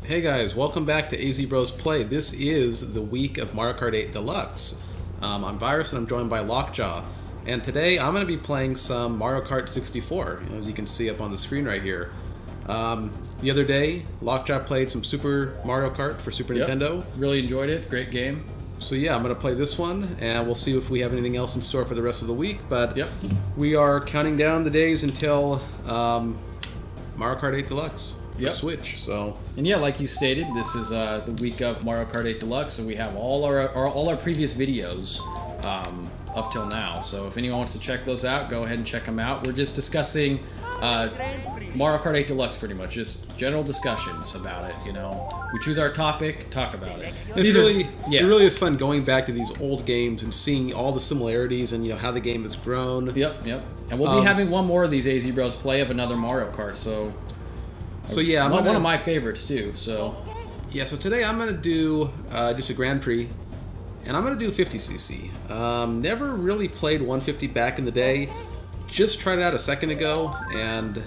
Hey guys, welcome back to AZBros Play. This is the week of Mario Kart 8 Deluxe. I'm Virus and I'm joined by Lockjaw. And today I'm going to be playing some Mario Kart 64, as you can see up on the screen right here. The other day, Lockjaw played some Super Mario Kart for Super Nintendo. Really enjoyed it. Great game. So yeah, I'm going to play this one, and we'll see if we have anything else in store for the rest of the week. But we are counting down the days until Mario Kart 8 Deluxe. For Switch, so. And yeah, like you stated, this is the week of Mario Kart 8 Deluxe, so we have all our previous videos up till now. So if anyone wants to check those out, go ahead and check them out. We're just discussing Mario Kart 8 Deluxe, pretty much, just general discussions about it. You know, we choose our topic, talk about it. It really is fun going back to these old games and seeing all the similarities and how the game has grown. Yep. And we'll be having one more of these AZBros Play of another Mario Kart. So yeah, one of my favorites too. So today I'm gonna do just a Grand Prix, and I'm gonna do 50cc. Never really played 150 back in the day. Just tried it out a second ago, and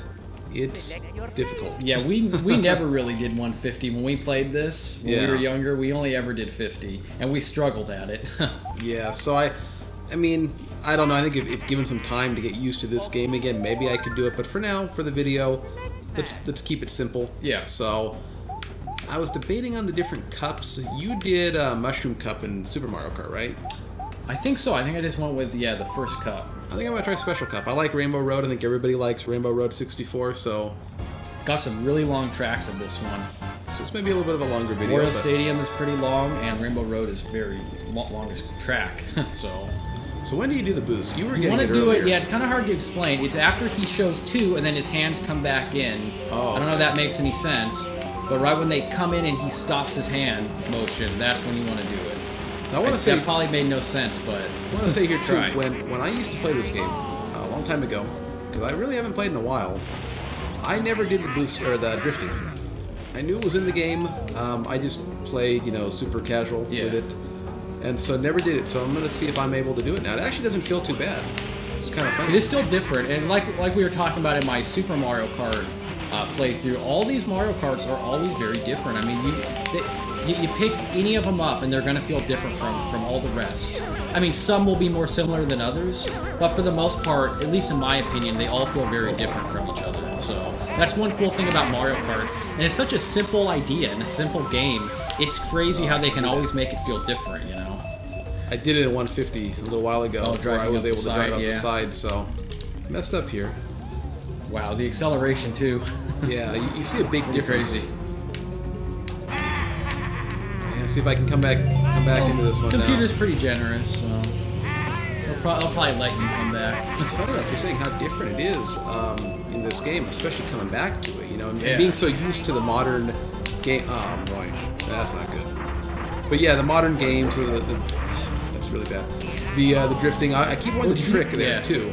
it's difficult. Yeah, we never really did 150 when we played this. When we were younger, we only ever did 50, and we struggled at it. Yeah, so I mean, I don't know. I think if given some time to get used to this game again, maybe I could do it. But for now, for the video, let's keep it simple. Yeah. So, I was debating on the different cups. You did Mushroom Cup in Super Mario Kart, right? I think so. I think I just went with, the first cup. I think I'm going to try Special Cup. I like Rainbow Road. I think everybody likes Rainbow Road 64, so. Got some really long tracks of this one. So it's maybe a little bit of a longer video. Royal Stadium is pretty long, and Rainbow Road is very longest track, so. So when do you do the boost? You were getting want it to do earlier. it, yeah, it's kind of hard to explain. It's after he shows two, and then his hands come back in. Oh. I don't know if that makes any sense, but right when they come in and he stops his hand motion, that's when you want to do it. Now, I want to say that probably made no sense, but I want to say here too, when I used to play this game a long time ago, because I really haven't played in a while, I never did the boost or the drifting. I knew it was in the game. I just played, super casual with it. And so never did it, so I'm going to see if I'm able to do it now. It actually doesn't feel too bad. It's kind of fun. It is still different, and like we were talking about in my Super Mario Kart playthrough, all these Mario Karts are always very different. I mean, you pick any of them up, and they're going to feel different from all the rest. I mean, some will be more similar than others, but for the most part, at least in my opinion, they all feel very different from each other. So that's one cool thing about Mario Kart, and it's such a simple idea and a simple game. It's crazy how they can always make it feel different, I did it in 150 a little while ago, where I was able to drive up the side, so messed up here. Wow, the acceleration too. Yeah, you see a big difference. Crazy. Yeah, see if I can come back into this one. Computer's pretty generous, so I'll probably let you come back. It's funny, like you're saying, how different it is in this game, especially coming back to it. And being so used to the modern game. Oh boy, that's not good. But yeah, the modern games, that's really bad. The drifting, I keep wanting to trick there too.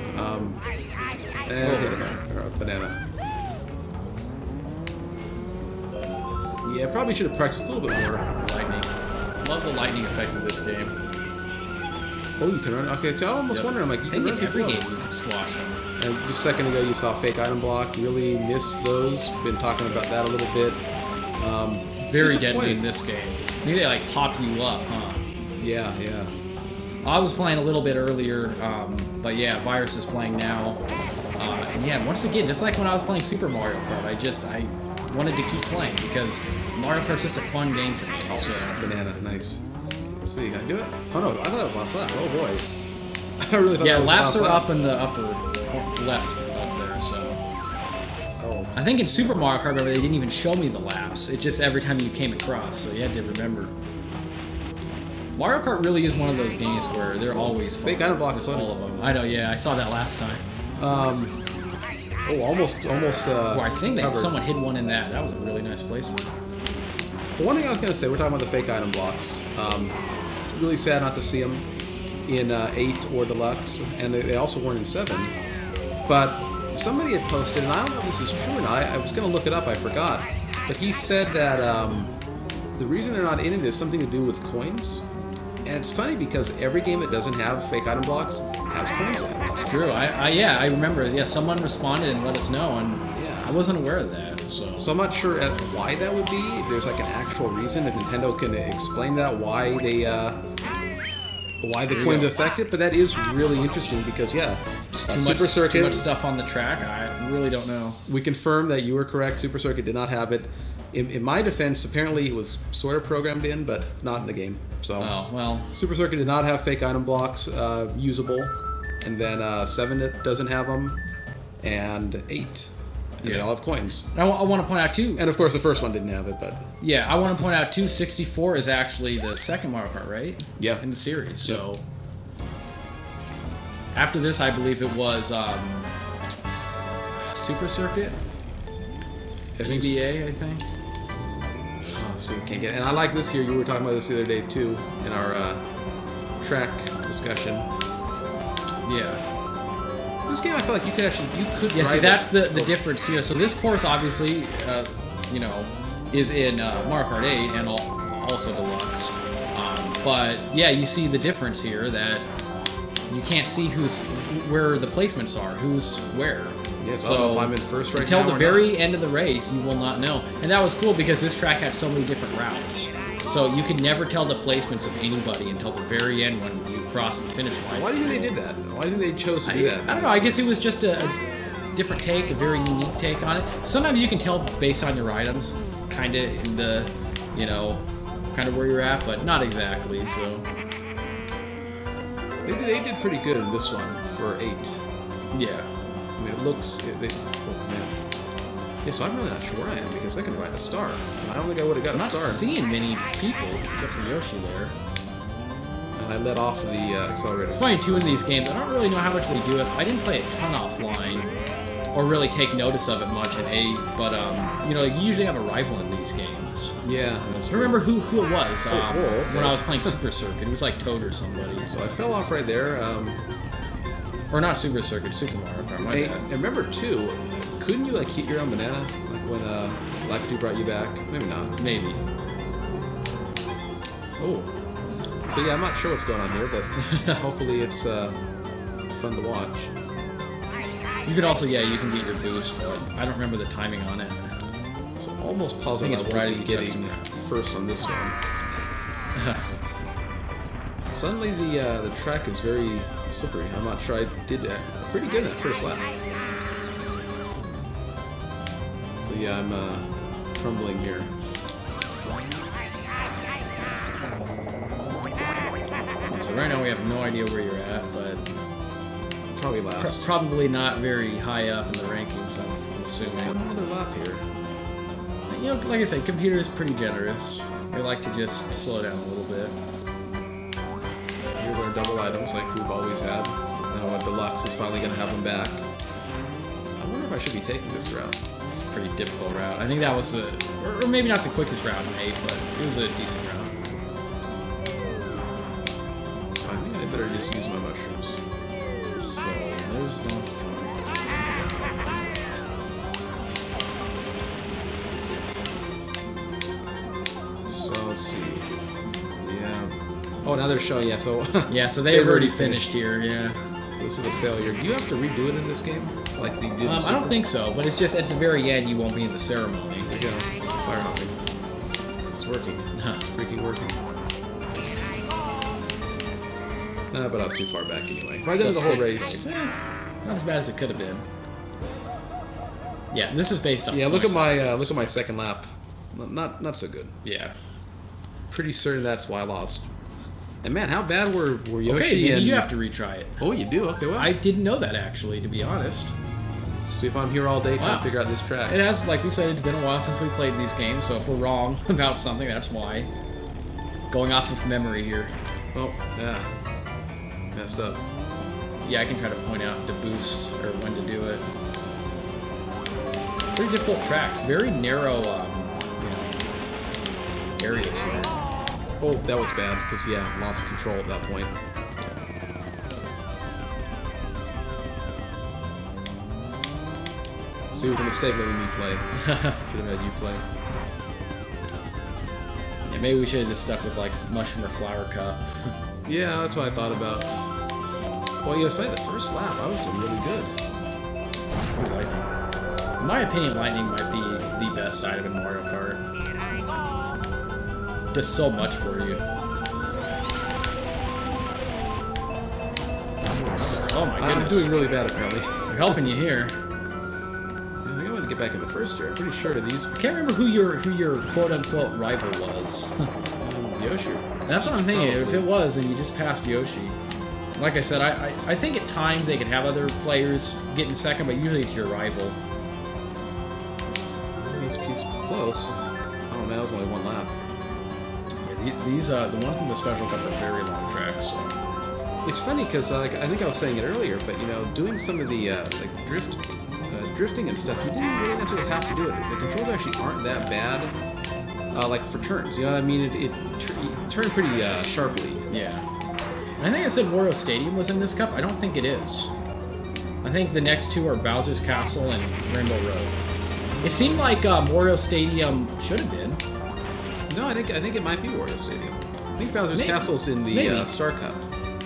And banana. Yeah, probably should have practiced a little bit more. Lightning. Love the lightning effect of this game. Oh, you can run. Okay, so I almost wonder. I'm like, you can run every game you can squash them. And just a second ago, you saw fake item block. Really missed those. Been talking about that a little bit. Very deadly in this game. Maybe they like pop you up, huh? Yeah. I was playing a little bit earlier, but yeah, Virus is playing now. And yeah, once again, just like when I was playing Super Mario Kart, I wanted to keep playing because Mario Kart's just a fun game to me. Oh, so. Banana, nice. Let's see, can I do it? Oh no, I thought that was last lap. Oh boy. I really thought that was laps last lap. up in the upper left up there, so. Oh. I think in Super Mario Kart, remember, they didn't even show me the laps. It just every time you came across, so you had to remember. Mario Kart really is one of those games where they're always fun. Fake item block is all of them. I know, yeah, I saw that last time. Almost. Well, I think that someone hid one in that. That was a really nice placement. Well, one thing I was going to say, we're talking about the fake item blocks. It's really sad not to see them in 8 or Deluxe, and they also weren't in 7. But somebody had posted, and I don't know if this is true or not. I was going to look it up, I forgot. But he said that the reason they're not in it is something to do with coins. And it's funny because every game that doesn't have fake item blocks has coins in it. It's true. I remember. Yeah, someone responded and let us know, and I wasn't aware of that. So I'm not sure why that would be. If there's like an actual reason, if Nintendo can explain that, why the coins affect it. But that is really interesting because too much stuff on the track. I really don't know. We confirmed that you were correct. Super Circuit did not have it. In my defense, apparently it was sort of programmed in, but not in the game. So, Super Circuit did not have fake item blocks usable, and then 7 doesn't have them, and 8. And they all have coins. I want to point out too, and of course the first one didn't have it, but I want to point out too. 64 is actually the second Mario Kart, right? Yeah, in the series. So after this, I believe it was Super Circuit, GBA, I think. So you can't get it. And I like this here. You were talking about this the other day too in our track discussion. Yeah. This game, I feel like you could. Yeah, see, that's the difference here. So this course, obviously, is in Mario Kart 8 and also Deluxe. But yeah, you see the difference here that you can't see where the placements are, who's where. Yeah, so I don't know if I'm in first right until now the very end of the race, you will not know. And that was cool because this track had so many different routes. So you could never tell the placements of anybody until the very end when you cross the finish line. Why do you think they did that? Why do you think they chose to do that? I don't know. I guess it was just a different take, a very unique take on it. Sometimes you can tell based on your items, kind of in the, kind of where you're at, but not exactly. So they did pretty good in this one for 8. Yeah. I mean, it looks. Yeah, so I'm really not sure where I am because I can ride a star. And I don't think I would have got a star. I'm not seeing many people except for Yoshi there. And I let off the accelerator. It's funny too in these games. I don't really know how much they do it. I didn't play a ton offline, or really take notice of it much in 8. But you usually have a rival in these games. Yeah, I remember who it was okay. when I was playing Super Circuit. It was like Toad or somebody. So I fell off right there. Or not Super Circuit, Super Mario Kart. My bad. And remember too, couldn't you like hit your own banana like when Lap 2 brought you back? Maybe not. Maybe. Oh. So yeah, I'm not sure what's going on here, but hopefully it's fun to watch. You could also, you can get your boost, but I don't remember the timing on it. So almost positive I won't be getting first on this one. Suddenly the track is very slippery. I'm not sure. I did pretty good in that first lap. So yeah, I'm crumbling here. So right now we have no idea where you're at, but probably last. Probably not very high up in the rankings, I'm assuming. Got another lap here. Like I said, computer is pretty generous. They like to just slow down a little bit. Here's our double items like we've always had. Now Deluxe is finally going to have them back. I wonder if I should be taking this route. It's a pretty difficult route. I think that was or maybe not the quickest route in 8, but it was a decent route. So I think I better just use my mushrooms. So there's Donkey Kong. So let's see. Yeah. Oh, now they're showing. Yeah. So. Yeah. So they've already finished here. Yeah. So this is a failure. Do you have to redo it in this game? Like they did in I don't think so, but it's just at the very end you won't be in the ceremony. There you go. Fire hopping. It's working. It's freaking working. Nah, but I was too far back anyway. If I did the whole race. Not as bad as it could have been. Yeah, this is based on. Yeah, look at my second lap. Not so good. Yeah. Pretty certain that's why I lost. And man, how bad were Yoshi and and... you have to retry it. Oh, you do? Okay, well. I didn't know that, actually, to be honest. See if I'm here all day trying to figure out this track. It has, like we said, it's been a while since we played these games, so if we're wrong about something, that's why. Going off of memory here. Oh, yeah. Messed up. Yeah, I can try to point out the boost, or when to do it. Pretty difficult tracks. Very narrow, areas here. Oh, that was bad, because, yeah, lost control at that point. See, it was a mistake letting me play. Should have had you play. Yeah, maybe we should have just stuck with, like, mushroom or flower cup. Yeah, that's what I thought about. Well, it's funny, the first lap, I was doing really good. In my opinion, lightning might be the best item in Mario Kart. Does so much for you. Oh my goodness. I'm doing really bad apparently. They're helping you here. I think I want to get back in the first year. I'm pretty sure these. I can't remember who your quote-unquote rival was. Yoshi. That's what I'm thinking. Probably. If it was, then you just passed Yoshi. Like I said, I think at times they could have other players get in second, but usually it's your rival. He's close. Oh man, that was only one lap. Yeah, these the ones in the Special Cup are very long tracks. So. It's funny because I think I was saying it earlier, but you know, doing some of the like drifting and stuff, you didn't really necessarily have to do it. The controls actually aren't that bad. Like for turns, you know what I mean? It turned pretty sharply. Yeah. I think I said Wario Stadium was in this cup. I don't think it is. I think the next two are Bowser's Castle and Rainbow Road. It seemed like Wario Stadium should have been. No, I think it might be Wario Stadium. I think Bowser's Castle's in the Star Cup.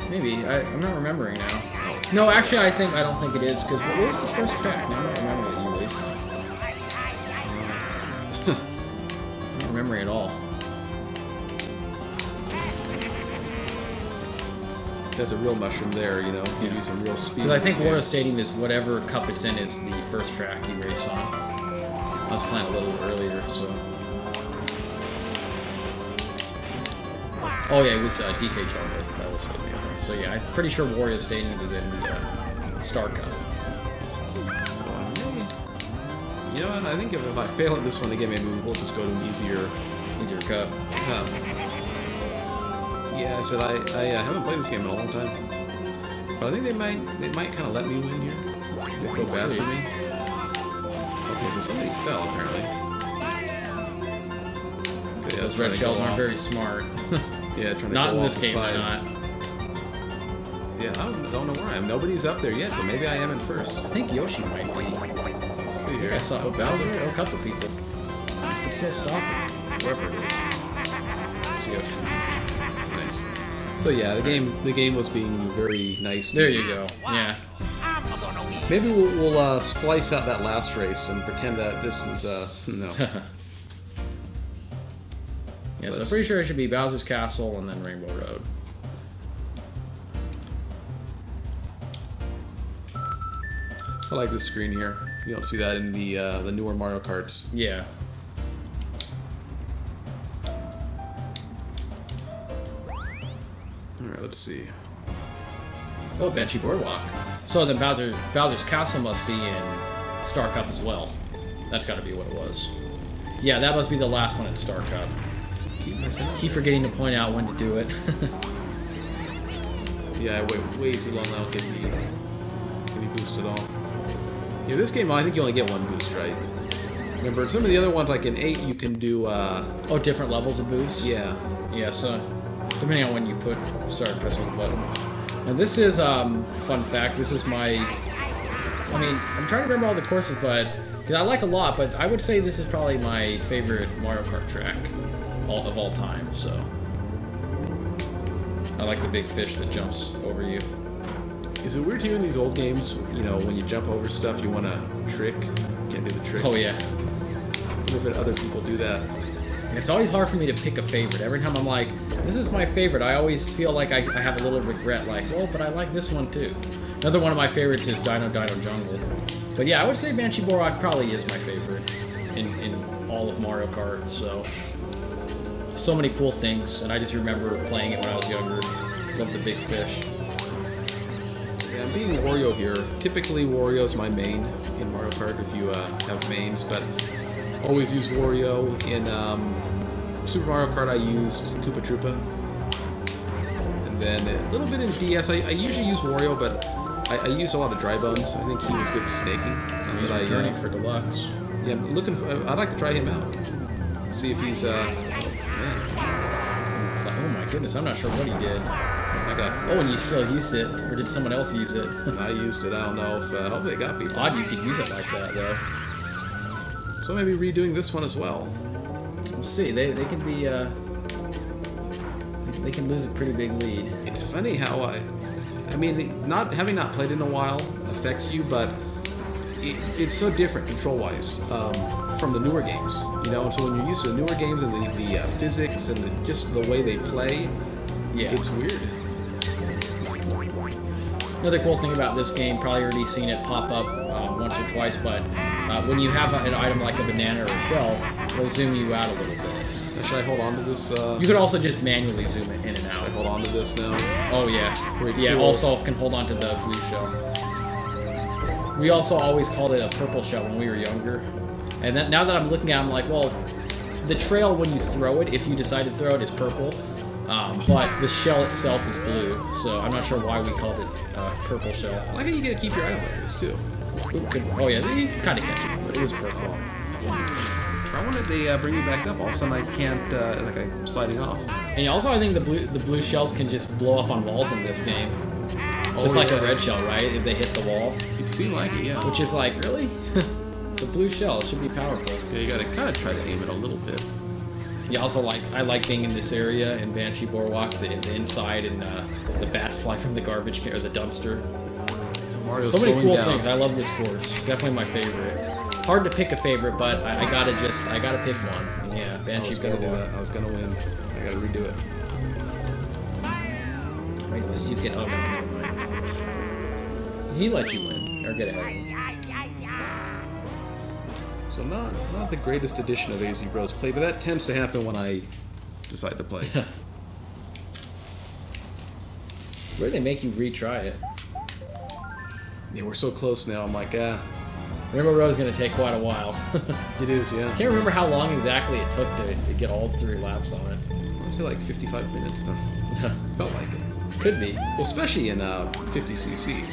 Maybe. I'm not remembering now. Oh, no, sorry. Actually, I don't think it is, because what was the first track? Now I'm not remembering it. You raced. I'm not remembering at all. There's a real mushroom there, you know. Give you some real speed. Because I think Wario Stadium is whatever cup it's in is the first track you race on. I was playing a little earlier, so. Oh yeah, it was DK Jungle. That was the other. So yeah, I'm pretty sure Wario Stadium is in the Star Cup. So you know what? I think if I fail at this one again, maybe we'll just go to an easier cup. Yeah, I said I haven't played this game in a long time, but I think they might kind of let me win here. They feel bad for me. Okay, so somebody fell apparently. Okay, those red shells aren't very smart. Yeah, trying to not go in off this the game. side. Not. Yeah, I don't know where I am. Nobody's up there yet, so maybe I am in first. I think Yoshi might be. Let's see here. I saw Bowser, a couple people. You can still stop him, wherever it is. It's Yoshi. Nice. So yeah, the game was being very nice. There you go. Yeah. Maybe we'll splice out that last race and pretend that this is no. Yes, I'm pretty sure it should be Bowser's Castle and then Rainbow Road. I like this screen here. You don't see that in the newer Mario Karts. Yeah. Alright, let's see. Oh, Benchy Boardwalk. So then Bowser's Castle must be in Star Cup as well. That's got to be what it was. Yeah, that must be the last one in Star Cup. Keep forgetting to point out when to do it. Yeah, I wait way too long now getting any boost at all. Yeah, this game I think you only get one boost, right? Remember, some of the other ones, like in 8, you can do oh, different levels of boost? Yeah. Yeah, so depending on when you start pressing the button. Now this is fun fact, this is my, I mean, I'm trying to remember all the courses, but because I like a lot, but I would say this is probably my favorite Mario Kart track of all time, so I like the big fish that jumps over you. Is it weird to you in these old games, you know, when you jump over stuff, you want to trick? You can't do the tricks. Oh, yeah. What if other people do that? It's always hard for me to pick a favorite. Every time I'm like, this is my favorite, I always feel like I have a little regret, like, well, but I like this one too. Another one of my favorites is Dino Jungle. But yeah, I would say Banshee Borak probably is my favorite in all of Mario Kart, so many cool things, and I just remember playing it when I was younger. Loved the big fish. Yeah, I'm being Wario here. Typically, Wario's my main in Mario Kart if you have mains, but always use Wario. In Super Mario Kart, I used Koopa Troopa. And then a little bit in DS, I usually use Wario, but I used a lot of Dry Bones. I think he was good at snaking. He's returning for Deluxe. Yeah, I'm looking for, I'd like to try him out. See if he's, oh my goodness, I'm not sure what he did. Oh, and you still used it, or did someone else use it? I used it. I don't know if hopefully it got people. Odd you could use it like that, though. So maybe redoing this one as well. We'll see. They can be they can lose a pretty big lead. It's funny how I mean, having not played in a while affects you, but it's so different control-wise from the newer games, you know. And so when you're used to the newer games and the physics and just the way they play, yeah, it's weird. Another cool thing about this game, probably already seen it pop up once or twice, but when you have an item like a banana or a shell, it'll zoom you out a little bit. Should I hold on to this? You could also just manually zoom it in and out. Should I hold on to this now? Oh yeah, Pretty yeah. cool. Also can hold on to the blue shell. We also always called it a purple shell when we were younger, and then, now that I'm looking at it, I'm like, well, the trail when you throw it, if you decide to throw it, is purple, but the shell itself is blue. So I'm not sure why we called it purple shell. I like how you get to keep your item like this too. Oh yeah, you can kind of catch it, but it was purple. I wanted they bring you back up. All of a sudden, I can't. Like I'm sliding off. And also, I think the blue shells can just blow up on walls in this game, just like a red shell, right? If they hit the wall. It'd seem like it, yeah. Which is like, really? The blue shell should be powerful. Yeah, you gotta kind of try to aim it a little bit. Yeah, also I like being in this area in Banshee Boardwalk, the inside, and the bats fly from the garbage can or the dumpster. Mario's So many cool down. things. I love this course. Definitely my favorite. Hard to pick a favorite, but I gotta pick one. And yeah, Banshee Boardwalk. I was gonna win. I gotta redo it. Wait, unless you get. Oh no, never mind. He let you win or get ahead. So not the greatest edition of AZBros play, but that tends to happen when I decide to play. Where do they make you retry it? Yeah, we're so close now. I'm like, Rainbow Road's gonna take quite a while. it is, yeah. I can't remember how long exactly it took to get all 3 laps on it. I want to say like 55 minutes. No, felt like it. Could be. Well, especially in 50cc.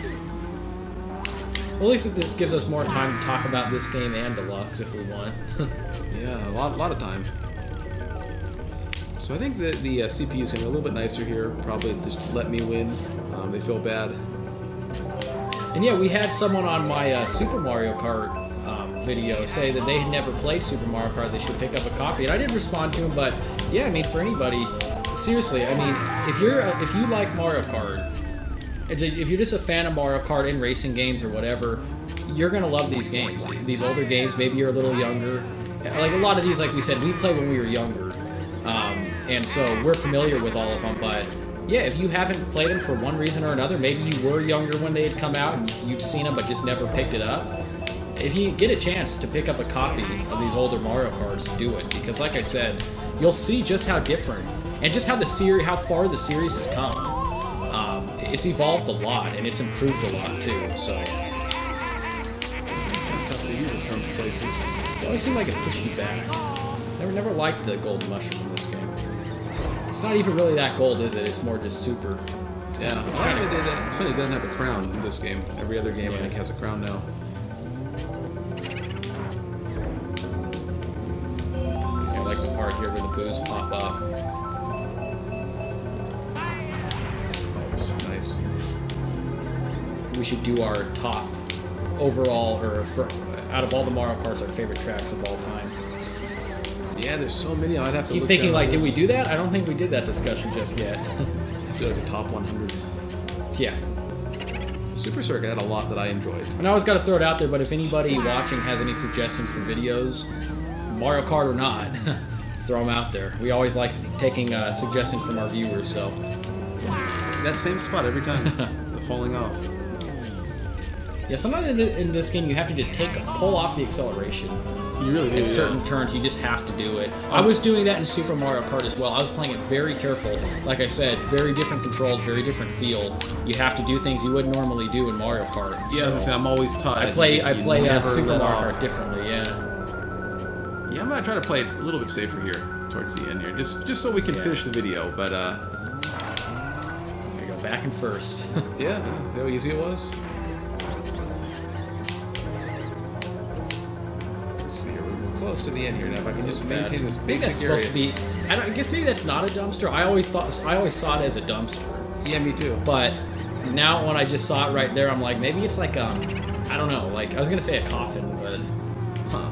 Well, at least this gives us more time to talk about this game and Deluxe if we want. Yeah, a lot of time. So I think that the CPU is going to be a little bit nicer here. Probably just let me win. They feel bad. And yeah, we had someone on my Super Mario Kart video say that they had never played Super Mario Kart. They should pick up a copy, and I did respond to him. But yeah, I mean, for anybody, seriously, I mean, if you like Mario Kart, if you're just a fan of Mario Kart and racing games or whatever, you're gonna love these games. These older games, maybe you're a little younger. Like a lot of these, like we said, we played when we were younger, and so we're familiar with all of them. But yeah, if you haven't played them for one reason or another, maybe you were younger when they had come out and you'd seen them but just never picked it up. If you get a chance to pick up a copy of these older Mario Karts, do it, because like I said, you'll see just how different and just how far the series has come. It's evolved a lot and it's improved a lot too. So Tough to use in some places. it always seemed like it pushed you back. Never liked the golden mushroom in this game. It's not even really that gold, is it? It's more just super. Yeah, I like they did that. It's funny, it doesn't have a crown in this game. Every other game, I think, has a crown now. I like the part here where the boos pop up. Oh, nice. We should do our top overall, or out of all the Mario Karts, our favorite tracks of all time. Yeah, there's so many. I'd have to Keep look thinking, down like, the did we list. do that? I don't think we did that discussion just yet. I feel like a top 100. Yeah. Super Circuit had a lot that I enjoyed. And I always got to throw it out there, but if anybody watching has any suggestions for videos, Mario Kart or not, throw them out there. We always like taking suggestions from our viewers, so. That same spot every time. The falling off. Yeah, sometimes in this game you have to just pull off the acceleration. You really do, In certain turns, you just have to do it. I was doing that in Super Mario Kart as well. I was playing it very careful. Like I said, very different controls, very different feel. You have to do things you wouldn't normally do in Mario Kart. Yeah, as I say, I'm always taught. I play Super Mario Kart Kart differently, yeah. Yeah, I'm gonna try to play it a little bit safer here, towards the end here, just so we can finish the video. But I go back in first. yeah, is that how easy it was? Let's see here, we're close to the end here now. If I can just maintain this I think that's basic area. supposed to be. I guess maybe that's not a dumpster. I always saw it as a dumpster. Yeah, me too. But now when I just saw it right there, I'm like, maybe it's like I don't know. Like I was gonna say a coffin, but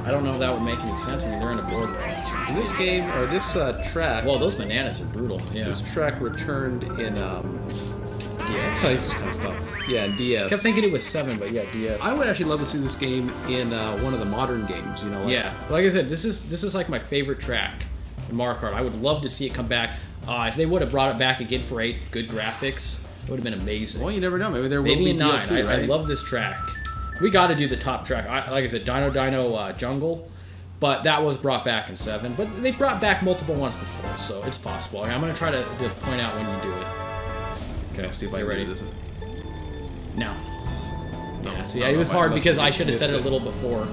I don't know if that would make any sense. I mean, they're in a boardwalk. In this game, or this track. Well, those bananas are brutal. Yeah. This track returned in DS. It's kind of stuff. Yeah, DS. I kept thinking it was 7, but yeah, DS. I would actually love to see this game in one of the modern games. You know. Like, yeah, like I said, this is like my favorite track in Mario Kart. I would love to see it come back. If they would have brought it back again for 8, good graphics, it would have been amazing. Well, you never know. Maybe there will maybe be in 9. DLC, right? I love this track. We got to do the top track. Like I said, Dino Jungle, but that was brought back in 7. But they brought back multiple ones before, so it's possible. I'm going to try to point out when you do it. Okay, see if I You ready? ready this. No. No. Yeah, see, No, it was no, hard I because must I have should have said it a missed little before.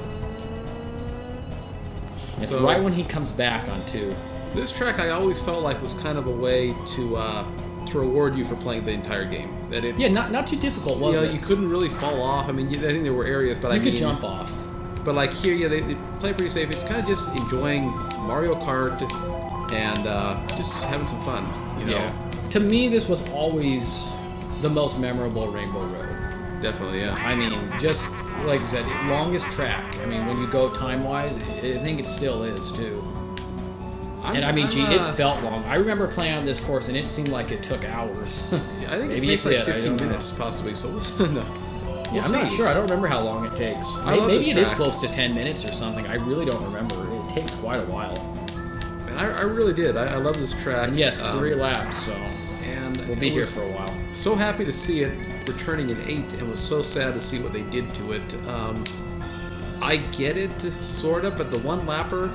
It's So- right when he comes back on 2. This track I always felt like was kind of a way to reward you for playing the entire game. That it, Yeah, not too difficult, was you know, it? you couldn't really fall off. I mean, I think there were areas, but You I could mean, jump off. But like here, yeah, they play pretty safe. It's kind of just enjoying Mario Kart and just having some fun. You know, Yeah. To me, this was always the most memorable Rainbow Road. definitely, yeah. I mean, just like I said, longest track. I mean, when you go time-wise, I think it still is too. And I mean, gee, it felt long. I remember playing on this course, and it seemed like it took hours. I think Maybe it takes it like did, I 15 don't know. minutes, possibly. So no. Yeah, I'm not sure. I don't remember how long it takes. I love Maybe this it is track. close to 10 minutes or something. I really don't remember. It takes quite a while. And I really did. I love this track. And yes, 3 laps, so And we'll be it here was for a while. So happy to see it returning in 8, and was so sad to see what they did to it. I get it, sort of, but the one lapper,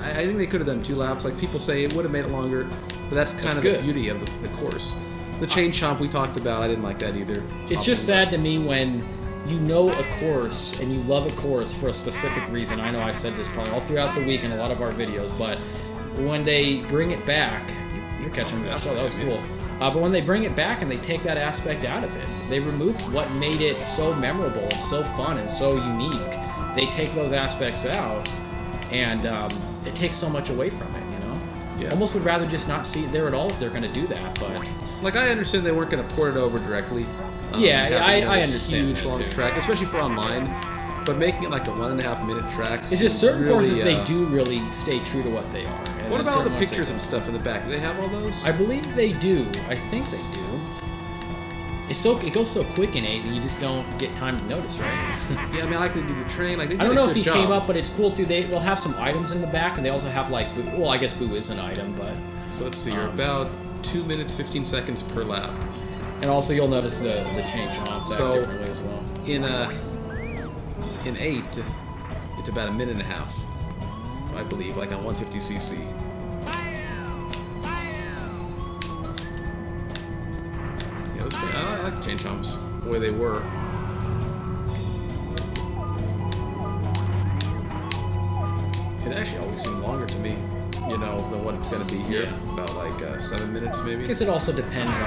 I think they could have done 2 laps. Like people say, it would have made it longer, but that's kind That's of good. the beauty of the course. The chain chomp we talked about, I didn't like that either. It's just sad to me when you know a course and you love a course for a specific reason. I know I've said this probably all throughout the week in a lot of our videos, but when they bring it back, you're catching that. Oh, that was cool. But when they bring it back and they take that aspect out of it, they remove what made it so memorable and so fun and so unique. They take those aspects out, and it takes so much away from it, you know? Yeah. Almost would rather just not see it there at all if they're going to do that, but... Like, I understand they weren't going to port it over directly. Yeah, having I this understand huge that long too. track, especially for online. But making it like a 1.5 minute track. It's just certain really, courses they do really stay true to what they are. And What then about all the certain ones they pictures and don't. stuff in the back? Do they have all those? I believe they do. I think they do. It goes so quick in 8 that you just don't get time to notice, right? Yeah, I mean, I like they do the train. Like they did I don't know a if good he came job. up, but it's cool too. They'll have some items in the back, and they also have like Boo. Well, I guess Boo is an item, but So let's see, you're about 2 minutes 15 seconds per lap. and also you'll notice the chain chomps act So- differently as well. In 8, it's about 1.5 minutes, I believe, like on 150cc. Yeah, those I like the chain chomps the way they were. It actually always seemed longer to me, you know, than what it's going to be here. Yeah. About like 7 minutes, maybe. I guess it also depends on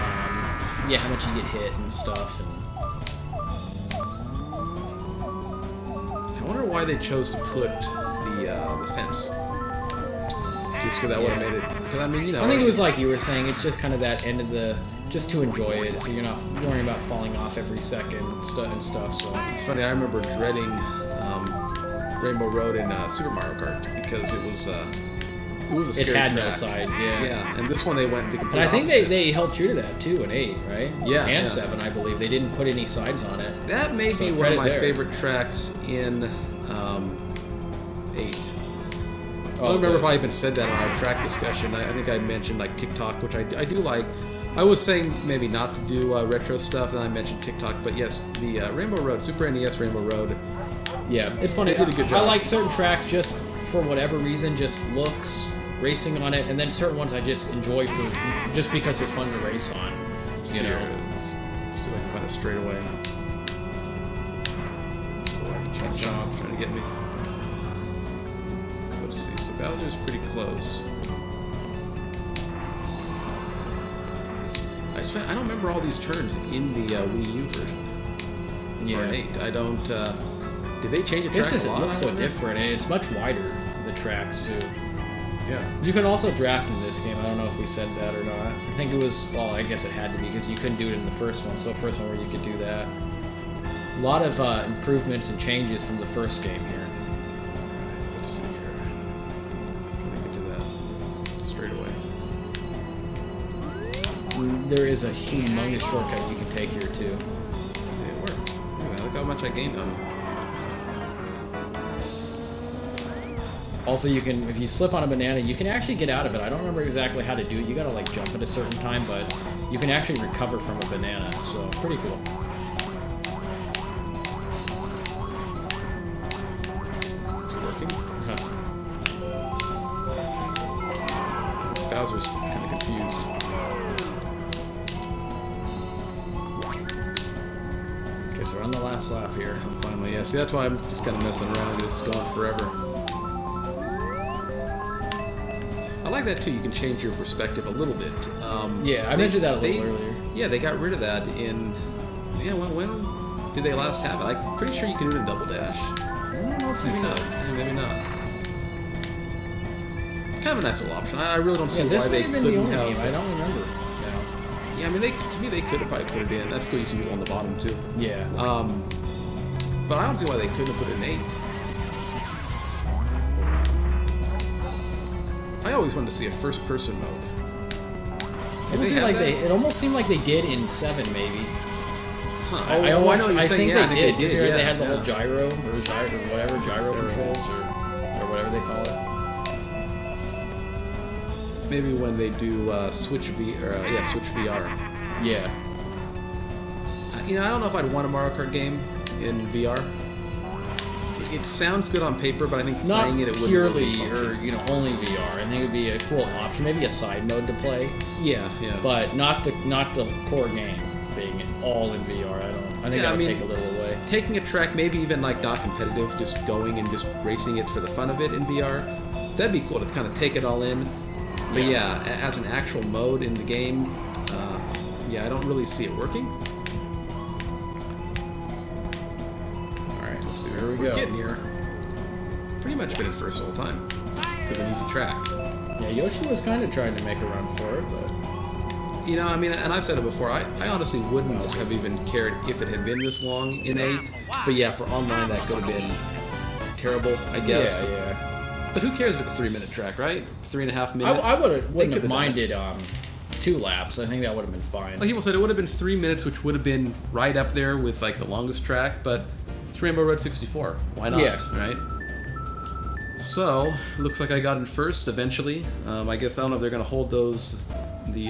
yeah how much you get hit and stuff. And I wonder why they chose to put the fence. Just because that would have made it. Because I mean, you know. I think it was like you were saying. It's just kind of that end of the just to enjoy it, so you're not worrying about falling off every second and stuff. So It's funny. I remember dreading Rainbow Road in Super Mario Kart because it was a scary it had track. no sides. Yeah. Yeah, and this one they went the complete And I think opposite. they held true to that too in 8, right? Yeah, And yeah. 7, I believe. They didn't put any sides on it. That may So be one of credit my there. favorite tracks in 8. I Oh, don't remember good. if I even said that on our track discussion. I think I mentioned like TikTok, which I do like. I was saying maybe not to do retro stuff, and I mentioned TikTok. But yes, the Rainbow Road, Super NES Rainbow Road. Yeah, it's funny. They did a good I job. like certain tracks just for whatever reason, just looks, racing on it, and then certain ones I just enjoy for just because they're fun to race on. You know. See if I can find a straightaway. Trying to get me. So let's see. So Bowser's pretty close. I don't remember all these turns in the Wii U version. Or an 8. I don't. Did they change the track It's just a it lot? looks I so wonder? different, and it's much wider. The tracks too. Yeah. You can also draft in this game. I don't know if we said that or not. I think it was. Well, I guess it had to be because you couldn't do it in the first one. So first one where you could do that. A lot of improvements and changes from the first game here. Let's see here. Let me get to that straight away. there is a humongous shortcut you can take here too. Yeah, it worked. Look how much I gained on it. Also, you can, if you slip on a banana, you can actually get out of it. I don't remember exactly how to do it. You gotta like jump at a certain time, but you can actually recover from a banana, so pretty cool. Is it working? Bowser's kind of confused. Okay, so we're on the last lap here. Finally, yeah. See, that's why I'm just kind of messing around. It's going forever. I like that too. You can change your perspective a little bit. Yeah, I mentioned that a little earlier. Yeah, they got rid of that in. Yeah, when did they last have it? I'm pretty sure you can do it in Double Dash. I don't know if you Maybe could. not. Yeah, maybe not. Kind of a nice little option. I really don't see Yeah, this why may they have been the couldn't only have. game. I don't remember. Yeah, I mean, to me, they could have probably put it in. That's cool. You see people on the bottom too. Yeah. But I don't see why they couldn't have put it in 8. I always wanted to see a first-person mode. It almost seemed like they did in 7, maybe. Huh. I know what you're think saying. they Yeah, did. Because yeah, they had the yeah. whole gyro or whatever gyro controls or whatever they call it. Maybe when they do Switch VR. Yeah. I don't know if I'd want a Mario Kart game in VR. It sounds good on paper, but I think Not playing it wouldn't purely really or only VR. I think it would be a cool option, maybe a side mode to play, Yeah. but not the core game being all in VR. I think that would take a little away. Taking a track, maybe even like not competitive, just going and just racing it for the fun of it in VR, that'd be cool to kind of take it all in. But yeah, as an actual mode in the game, I don't really see it working. Alright, let's see where we're getting here. Pretty much been in first the whole time. With an easy track. Yeah, Yoshi was kind of trying to make a run for it, but... I mean, and I've said it before, I honestly wouldn't have even cared if it had been this long in 8. But yeah, for online, that could have been terrible, I guess. Yeah. But who cares about the 3-minute track, right? 3.5 minutes. I wouldn't have minded 2 laps. I think that would have been fine. Like people said, it would have been 3 minutes, which would have been right up there with like the longest track. But it's Rainbow Road 64. Why not? Yeah. Right. So looks like I got in first eventually. I guess I don't know if they're going to hold the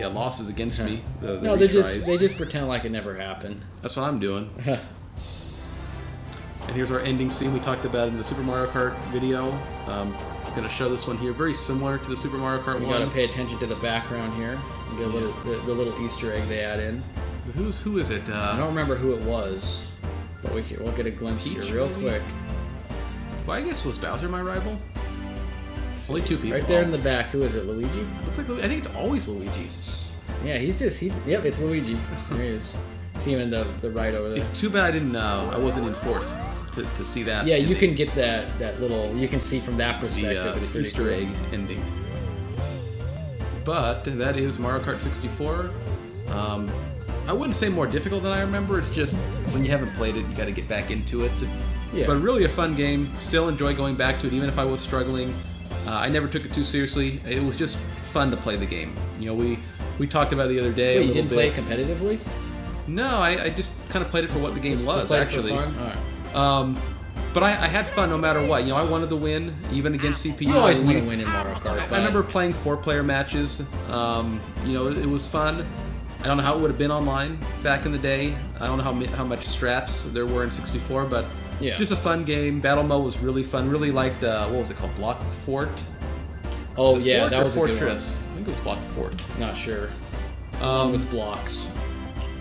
losses against me. The no, they just pretend like it never happened. That's what I'm doing. And here's our ending scene we talked about in the Super Mario Kart video. I'm going to show this one here, very similar to the Super Mario Kart You one. got to pay attention to the background here. You get the little Easter egg they add in. Who is it? I don't remember who it was, but we'll get a glimpse here real quick. Well, I guess was Bowser my rival? Only 2 people. Right there in the back, who is it? Luigi? Looks like I think it's always Luigi. Yeah, yep, it's Luigi. There he is. See him in the right over there. It's too bad I wasn't in 4th to see that. Yeah, you can get that little. You can see from that perspective. It's The pretty Easter cool. egg ending. But that is Mario Kart 64. I wouldn't say more difficult than I remember. It's just when you haven't played it, you got to get back into it. Yeah. But really a fun game. Still enjoy going back to it, even if I was struggling. I never took it too seriously. It was just fun to play the game. We talked about it the other day. Wait, you didn't play it competitively? No, I just kind of played it for what the game was, actually. For fun? All right. But I had fun no matter what. I wanted to win, even against CPU. You always want to win in Mario Kart. I remember playing 4-player matches. It was fun. I don't know how it would have been online back in the day. I don't know how much strats there were in 64, but just a fun game. Battle mode was really fun. Really liked, what was it called? Block Fort? Oh, yeah, Fort that was Fortress? a good one. I think it was Block Fort. Not sure. With blocks.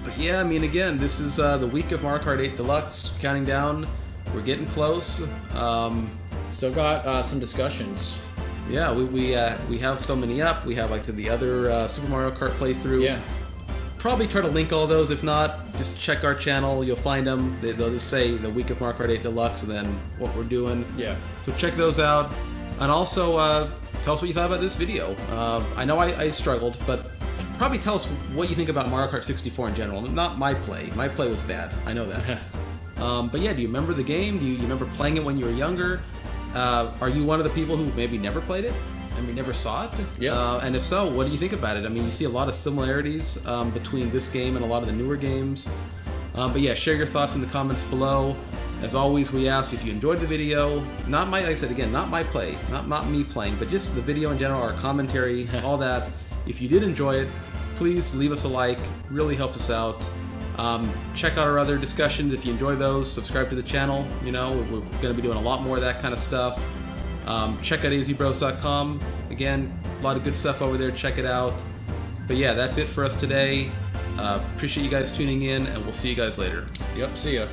But yeah, I mean, again, this is the week of Mario Kart 8 Deluxe. Counting down. We're getting close. Still got some discussions. Yeah, we have so many up. We have, like I said, the other Super Mario Kart playthrough. Yeah. Probably try to link all those. If not, just check our channel. You'll find them. They'll just say the week of Mario Kart 8 Deluxe and then what we're doing. Yeah. So check those out. And also, tell us what you thought about this video. I know I struggled, but probably tell us what you think about Mario Kart 64 in general. Not my play. My play was bad. I know that. But yeah, do you remember the game? Do you remember playing it when you were younger? Are you one of the people who maybe never played it? and we never saw it. Yeah. And if so, what do you think about it? I mean, you see a lot of similarities between this game and a lot of the newer games. But yeah, share your thoughts in the comments below. As always, we ask if you enjoyed the video, like I said again, not my play, not me playing, but just the video in general, our commentary, all that. If you did enjoy it, please leave us a like. Really helps us out. Check out our other discussions if you enjoy those. Subscribe to the channel. You know, we're going to be doing a lot more of that kind of stuff. Check out AZBros.com. Again, a lot of good stuff over there. Check it out. But yeah, that's it for us today. Appreciate you guys tuning in, and we'll see you guys later. Yep, see ya.